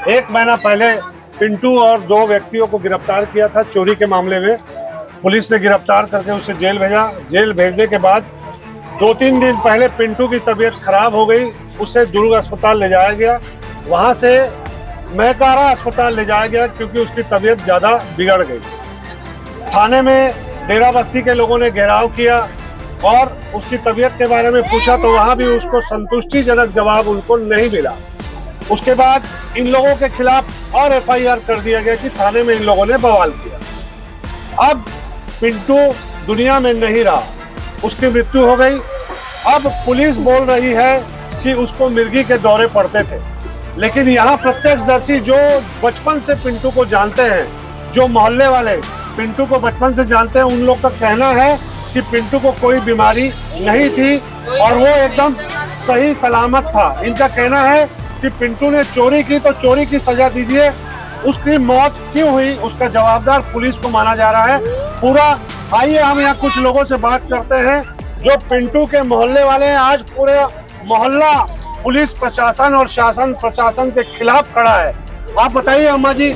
एक महीना पहले पिंटू और दो व्यक्तियों को गिरफ्तार किया था चोरी के मामले में। पुलिस ने गिरफ्तार करके उसे जेल भेजा। जेल भेजने के बाद 2-3 दिन पहले पिंटू की तबीयत खराब हो गई, उसे दुर्ग अस्पताल ले जाया गया। वहां से महकारा अस्पताल ले जाया गया क्योंकि उसकी तबीयत ज़्यादा बिगड़ गई। थाने में डेरा बस्ती के लोगों ने घेराव किया और उसकी तबीयत के बारे में पूछा तो वहां भी उसको संतुष्टिजनक जवाब उनको नहीं मिला। उसके बाद इन लोगों के खिलाफ और FIR कर दिया गया कि थाने में इन लोगों ने बवाल किया। अब पिंटू दुनिया में नहीं रहा, उसकी मृत्यु हो गई। अब पुलिस बोल रही है कि उसको मिर्गी के दौरे पड़ते थे, लेकिन यहाँ प्रत्यक्षदर्शी जो बचपन से पिंटू को जानते हैं, जो मोहल्ले वाले पिंटू को बचपन से जानते हैं, उन लोग का कहना है कि पिंटू को कोई बीमारी नहीं थी और वो एकदम सही सलामत था। इनका कहना है कि पिंटू ने चोरी की तो चोरी की सजा दीजिए, उसकी मौत क्यों हुई उसका जवाबदार पुलिस को माना जा रहा है पूरा। आइए हम यहाँ कुछ लोगों से बात करते हैं जो पिंटू के मोहल्ले वाले हैं। आज पूरे मोहल्ला पुलिस प्रशासन और शासन प्रशासन के खिलाफ खड़ा है। आप बताइए अम्मा जी,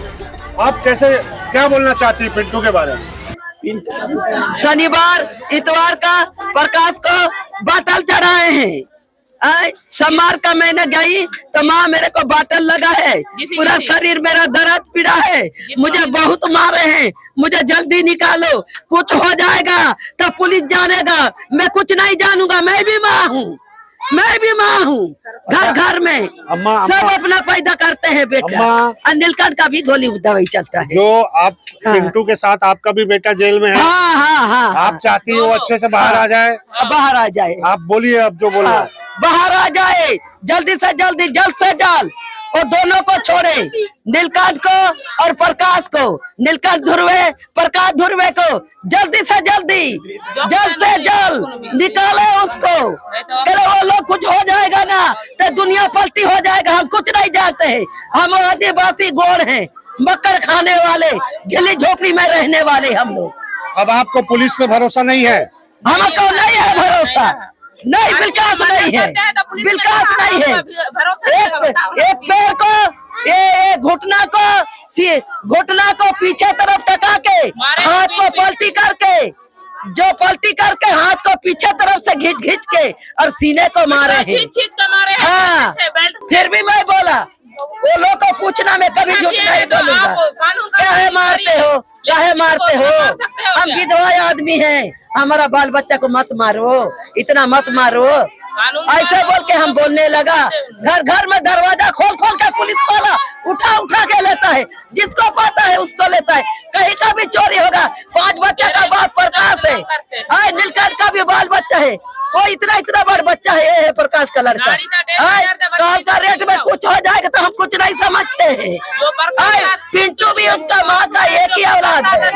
आप क्या बोलना चाहती है पिंटू के बारे में? शनिवार इतवार का प्रकाश को बाटल चढ़ाए हैं। सोमवार का मैंने गई तो माँ मेरे को बाटल लगा है, पूरा शरीर मेरा दर्द पीड़ा है, मुझे बहुत मारे हैं, मुझे जल्दी निकालो, कुछ हो जाएगा तो पुलिस जानेगा, मैं कुछ नहीं जानूंगा। मैं भी माँ हूँ, घर घर में सब अपना पैदा करते हैं बेटा। नीलकंठ का भी गोली दवाई चलता है। जो आप पिंटू के साथ आपका भी बेटा जेल में है। हाँ। आप चाहती है वो अच्छे से बाहर आ जाए? बाहर आ जाए। आप बोलिए अब जो बोल रहे हैं। बाहर आ जाए जल्दी से जल्दी, जल्द से जल्द, और दोनों को छोड़े, नीलकंठ को और प्रकाश को। नीलकंठ ध्रुवे, प्रकाश ध्रुवे को जल्दी से जल्दी, जल्द से जल्द निकाले उसको। चलो वो लोग कुछ हो जाएगा ना तो दुनिया पलटी हो जाएगा। हम कुछ नहीं जानते हैं, हम आदिवासी गोड़ हैं, मक्कर खाने वाले, झिल्ली झोपड़ी में रहने वाले हम लोग। अब आपको पुलिस पे भरोसा नहीं है? हमको नहीं है भरोसा, नहीं, विकास नहीं है, विकास नहीं है। एक पैर को, ये घुटना को पीछे तरफ टका के, हाथ को पलटी करके हाथ को पीछे तरफ से घिंच के और सीने को मारे हैं। हाँ, फिर भी मैं बोला वो लोग को पूछना, मैं कभी झूठ नहीं बोलूंगा। क्या मारते हो? हम विधवा आदमी हैं, हमारा बाल बच्चा को मत मारो, इतना मत मारो, ऐसे बोल के हम बोलने लगा। घर घर में दरवाजा खोल के पुलिस वाला उठा के लेता है, जिसको पता है उसको लेता है। कहीं का भी चोरी होगा, 5 बच्चा का बाप प्रकाश है, नीलकंठ का भी बाल बच्चा है, वो इतना बड़ा बच्चा है, ये है प्रकाश का लड़का। काल का रेट में कुछ हो जाएगा तो हम कुछ नहीं समझते हैं। पिंटू भी उसका माँ का एक ही औलाद है।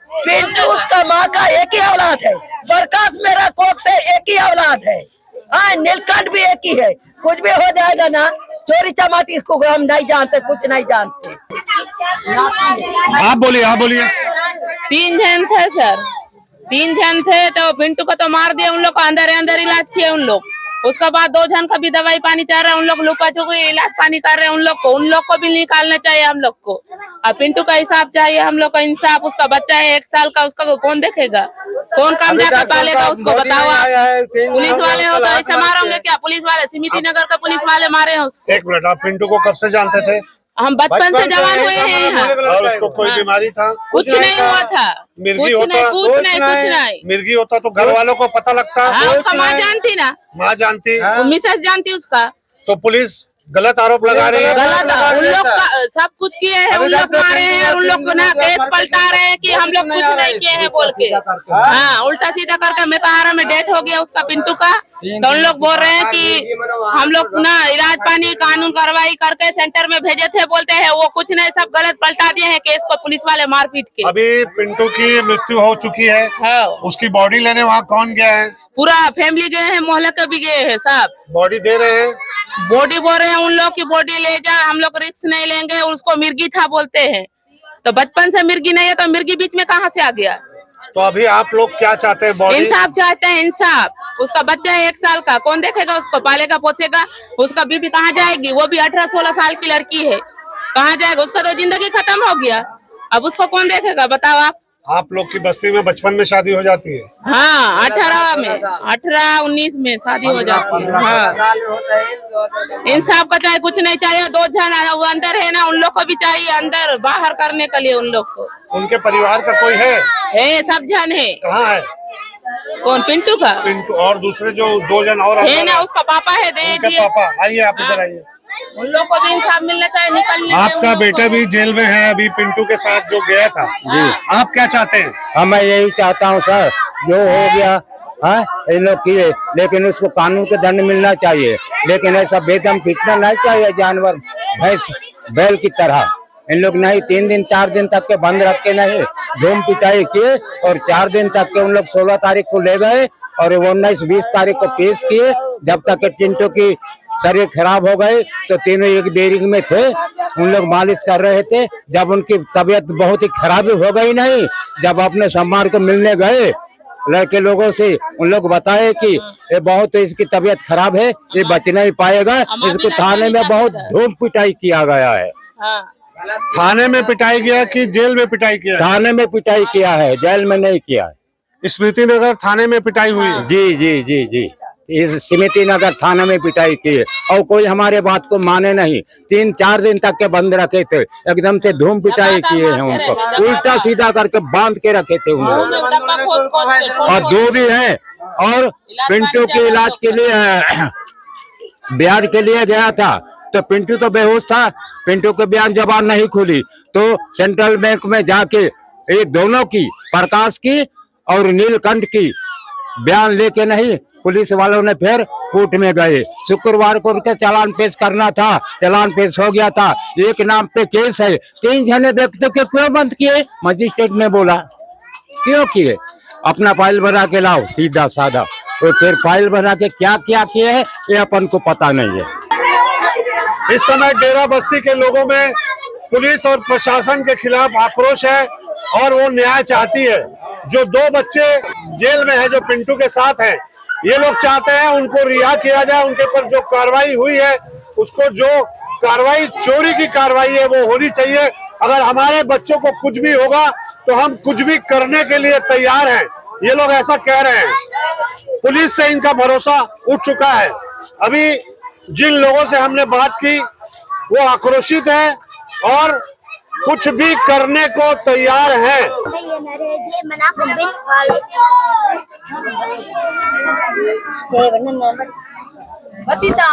पिंटू उसका माँ का एक ही औलाद है, प्रकाश मेरा कोख से एक ही औलाद है। नीलकंठ भी एक ही है। कुछ भी हो जाएगा ना, चोरी चमाटी को हम नहीं जानते, कुछ नहीं जानते। आप बोलिए। 3 जन थे सर, 3 जन थे तो पिंटू को तो मार दिया, उन लोग को अंदर इलाज किया उन लोग। उसके बाद 2 जन का भी दवाई पानी चल रहा है, उन लोग लुका छुपी इलाज पानी कर रहे हैं। उन लोग को भी निकालना चाहिए हम लोग को। और पिंटू का हिसाब चाहिए हम लोग को, इंसाफ। उसका बच्चा है 1 साल का, उसका कौन देखेगा, कौन काम जाकर पालेगा उसको, बताओ आप। पुलिस वाले हो तो ऐसे मारोगे क्या? पुलिस वाले सिमिटी नगर का पुलिस वाले मारे हैं उसको। 1 मिनट, आप पिंटू को कब से जानते थे? हम बचपन से जवान हुए हैं यहाँ। और उसको कोई बीमारी था? कुछ नहीं हुआ था, मिर्गी होता? कुछ नहीं। मिर्गी होता तो घर वालों को पता लगता? उसका माँ जानती ना, माँ जानती, मिसेस जानती उसका। तो पुलिस गलत आरोप लगा रहे हैं। गलत, उन लोग सब कुछ किए हैं, उन लोग मारे हैं और उन लोग ना केस पलटा रहे हैं कि हम लोग कुछ नहीं किए हैं बोल के। हाँ, उल्टा सीधा करके मेकाहारा में डेथ हो गया उसका पिंटू का, तो उन लोग बोल रहे हैं कि हम लोग ना इलाज पानी कानून कार्रवाई करके सेंटर में भेजे थे, बोलते हैं वो कुछ नहीं, सब गलत पलटा दिए हैं केस को पुलिस वाले मार पीट के। अभी पिंटू की मृत्यु हो चुकी है। हाँ। उसकी बॉडी लेने वहाँ कौन गया है? पूरा फैमिली गए हैं, मोहल्ले के भी गए हैं सब। बॉडी दे रहे हैं? बॉडी बोल रहे हैं उन लोग की बॉडी ले जा, हम लोग रिस्क नहीं लेंगे, उसको मिर्गी था बोलते हैं। तो बचपन से मिर्गी नहीं है तो मिर्गी बीच में कहाँ से आ गया? तो अभी आप लोग क्या चाहते हैं? बॉडी इंसाफ चाहते हैं, इंसाफ। उसका बच्चा है 1 साल का, कौन देखेगा उसको, पालेगा पोसेगा? उसका बीबी कहाँ जाएगी? वो भी 18-16 साल की लड़की है, कहाँ जाएगा? उसका तो जिंदगी खत्म हो गया, अब उसको कौन देखेगा बताओ आप लोग की बस्ती में बचपन में शादी हो जाती है? हाँ, 18-19 में शादी हो जाती है। हाँ, इंसाफ का चाहे कुछ नहीं चाहिए। 2 जन वो अंदर है ना, उन लोग को भी चाहिए अंदर बाहर करने के लिए। उन लोग को, उनके परिवार का कोई है? सब जन है। कहाँ है? कौन? पिंटू का। पिंटू और दूसरे जो 2 जन और है ना, उसका पापा है, दे उनके दिए। पापा। आइए आप इधर आइए। उन लोग को भी इंसाफ मिलना चाहिए, निकलने से आपका बेटा भी जेल में है अभी, पिंटू के साथ जो गया था। जी। आप क्या चाहते हैं? हाँ, मैं यही चाहता हूँ सर, जो हो गया हाँ इन लोग किए, लेकिन उसको कानून के दंड मिलना चाहिए। लेकिन ऐसा बेदम पीटना नहीं चाहिए, जानवर भैंस बैल की तरह। इन लोग नहीं 3 दिन 4 दिन तक के बंद रख के नहीं धूम पिटाई किए, और 4 दिन तक के उन लोग 16 तारीख को ले गए और 19-20 तारीख को पेश किए। जब तक के चिंटू की शरीर खराब हो गए तो तीनों एक बेरिंग में थे, उन लोग मालिश कर रहे थे। जब उनकी तबीयत बहुत ही खराब हो गई नहीं, जब अपने सम्मान को मिलने गए लड़के लोगों से, उन लोग बताए कि ये बहुत इसकी तबीयत खराब है, ये बच नहीं पाएगा। इसको थाने में बहुत धूम पिटाई किया गया है। थाने में पिटाई किया कि जेल में पिटाई किया? थाने में पिटाई किया है, जेल में नहीं किया है। स्मृति नगर थाने में पिटाई हुई है? जी जी जी जी, इस स्मृति नगर थाने में पिटाई की है, और कोई हमारे बात को माने नहीं। 3-4 दिन तक के बंद रखे थे, एकदम से धूम पिटाई किए हैं, उनको उल्टा सीधा करके बांध के रखे थे उन लोग। और 2 भी है, और पिंटू के इलाज के लिए ब्याज के लिए गया था, तो पिंटू तो बेहोश था, पिंटू के ब्याज जबान नहीं खुली, तो सेंट्रल बैंक में जाके एक दोनों की, प्रकाश की और नीलकंठ की बयान लेके नहीं, पुलिस वालों ने फिर कोर्ट में गए। शुक्रवार को उनके चालान पेश करना था, चालान पेश हो गया था। एक नाम पे केस है, 3 जने व्यक्तियों के क्यों बंद किए? मजिस्ट्रेट ने बोला क्यों किए? अपना फाइल बना के लाओ, सीधा साधा। तो फिर फाइल बना के क्या क्या किए हैं ये अपन को पता नहीं है। इस समय डेरा बस्ती के लोगों में पुलिस और प्रशासन के खिलाफ आक्रोश है और वो न्याय चाहती है। जो 2 बच्चे जेल में है, जो पिंटू के साथ हैं, ये लोग चाहते हैं उनको रिहा किया जाए। उनके पर जो कार्रवाई हुई है, उसको जो कार्रवाई चोरी की कार्रवाई है वो होनी चाहिए। अगर हमारे बच्चों को कुछ भी होगा तो हम कुछ भी करने के लिए तैयार हैं, ये लोग ऐसा कह रहे हैं। पुलिस से इनका भरोसा उठ चुका है। अभी जिन लोगों से हमने बात की वो आक्रोशित है और कुछ भी करने को तैयार है।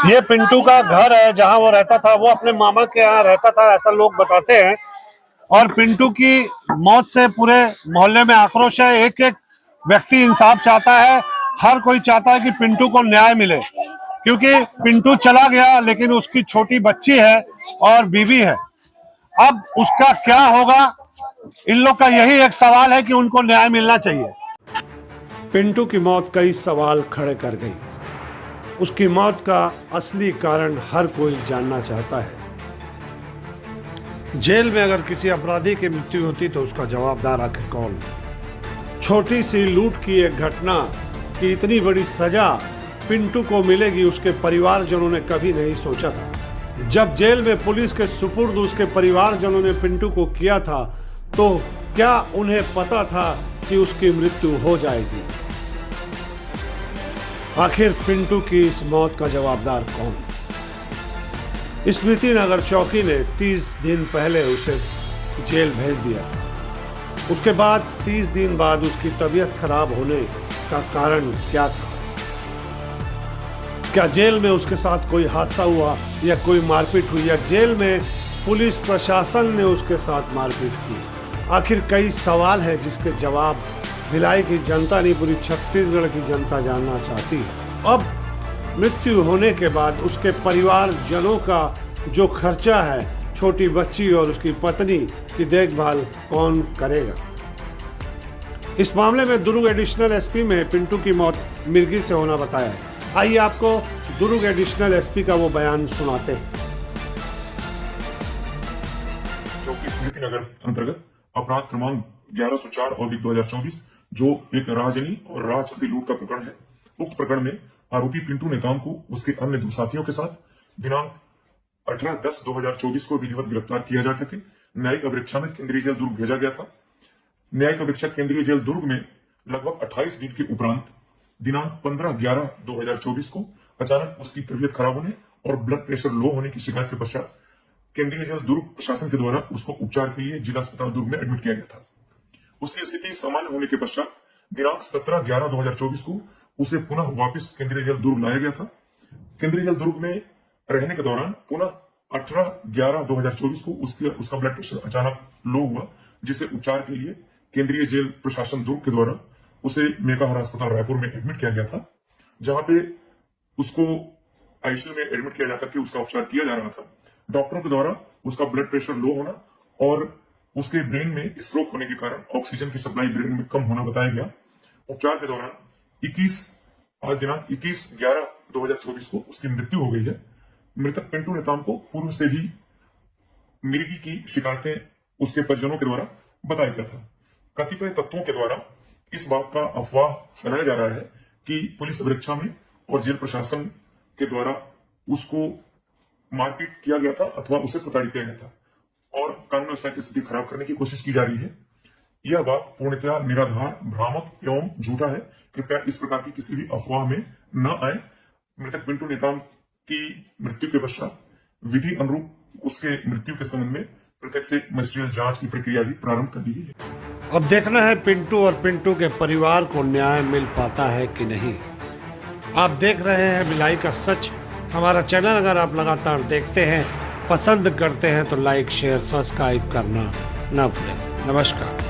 ये पिंटू का घर है जहां वो रहता था, वो अपने मामा के यहाँ रहता था, ऐसा लोग बताते हैं। और पिंटू की मौत से पूरे मोहल्ले में आक्रोश है। एक एक व्यक्ति इंसाफ चाहता है, हर कोई चाहता है कि पिंटू को न्याय मिले, क्योंकि पिंटू चला गया लेकिन उसकी छोटी बच्ची है और बीवी है। अब उसका क्या होगा, इन लोग का यही एक सवाल है कि उनको न्याय मिलना चाहिए। पिंटू की मौत कई सवाल खड़े कर गई। उसकी मौत का असली कारण हर कोई जानना चाहता है। जेल में अगर किसी अपराधी की मृत्यु होती तो उसका जवाबदार आखिर कौन? छोटी सी लूट की एक घटना की इतनी बड़ी सजा पिंटू को मिलेगी, उसके परिवारजनों ने कभी नहीं सोचा था। जब जेल में पुलिस के सुपुर्द उसके परिवारजनों ने पिंटू को किया था, तो क्या उन्हें पता था कि उसकी मृत्यु हो जाएगी? आखिर पिंटू की इस मौत का जवाबदार कौन? स्मृति नगर चौकी ने 30 दिन पहले उसे जेल भेज दिया था। उसके बाद 30 दिन बाद उसकी तबीयत खराब होने का कारण क्या था? क्या जेल में उसके साथ कोई हादसा हुआ या कोई मारपीट हुई, या जेल में पुलिस प्रशासन ने उसके साथ मारपीट की? आखिर कई सवाल हैं जिसके जवाब भिलाई की जनता नहीं, पूरी छत्तीसगढ़ की जनता जानना चाहती है। अब मृत्यु होने के बाद उसके परिवारजनों का जो खर्चा है, छोटी बच्ची और उसकी पत्नी की देखभाल कौन करेगा? इस मामले में दुर्ग एडिशनल एसपी में पिंटू की मौत मिर्गी से होना बताया है। आइए आपको दुर्ग एडिशनल एसपी का वो बयान सुनाते हैं। चौकी स्मृति नगर अंतर्गत अपराध क्रमांक 1104/2024 जो एक राहजनी और राह चलती लूट का प्रकरण है। उक्त प्रकरण में आरोपी पिंटू नेताम को उसके अन्य दो साथियों के साथ दिनांक 18/10/2024 को विधिवत गिरफ्तार किया जा सके न्यायिक अभिरक्षा में केंद्रीय जेल दुर्ग भेजा गया था। न्यायिक अभिरक्षा केंद्रीय जेल दुर्ग में लगभग 28 दिन के उपरांत दिनांक 15/11/2024 को अचानक उसकी तबीयत खराब होने और ब्लड प्रेशर लो होने की शिकायत के पश्चात केंद्रीय जेल दुर्ग प्रशासन के द्वारा उसको उपचार के लिए जिला अस्पताल दुर्ग में एडमिट किया गया था। उसकी स्थिति सामान्य होने के पश्चात दिनांक 17/11/2024 को उसे पुनः वापस केंद्रीय जेल दुर्ग लाया गया था। केंद्रीय जेल दुर्ग में रहने के दौरान पुनः 18/11/2024 को उसका ब्लड प्रेशर अचानक लो हुआ, जिसे उपचार के लिए केंद्रीय जेल प्रशासन दुर्ग के द्वारा उसे मेकाहारा अस्पताल रायपुर में एडमिट किया गया था, जहां पे उसको आईसीयू में एडमिट किया जाकर के उसका उपचार किया जा रहा था। डॉक्टरों के द्वारा उसका ब्लड प्रेशर लो होना और उसके ब्रेन में स्ट्रोक होने के कारण ऑक्सीजन की सप्लाई ब्रेन में कम होना बताया गया। उपचार के दौरान आज दिनांक 21/11/2024 को उसकी मृत्यु हो गई है। मृतक पिंटू नेताम को पूर्व से ही मिर्गी की शिकायतें उसके परिजनों के द्वारा बताया गया था। कतिपय तत्वों के द्वारा इस बात का अफवाह फैलाया जा रहा है कि पुलिस अभिरक्षा में और जेल प्रशासन के द्वारा उसको मारपीट किया गया था अथवा उसे प्रताड़ित किया गया था और कानून व्यवस्था की स्थिति खराब करने की कोशिश की जा रही है। यह बात पूर्णतया निराधार, भ्रामक एवं झूठा है। कृपया इस प्रकार की किसी भी अफवाह में न आए। मृतक पिंटू नेताम की मृत्यु के पश्चात विधि अनुरूप उसके मृत्यु के संबंध में प्रत्यक्ष मजिस्ट्रियल जांच की प्रक्रिया भी प्रारंभ कर दी गई है। अब देखना है पिंटू और पिंटू के परिवार को न्याय मिल पाता है कि नहीं। आप देख रहे हैं भिलाई का सच। हमारा चैनल अगर आप लगातार देखते हैं, पसंद करते हैं तो लाइक, शेयर, सब्सक्राइब करना ना भूलें। नमस्कार।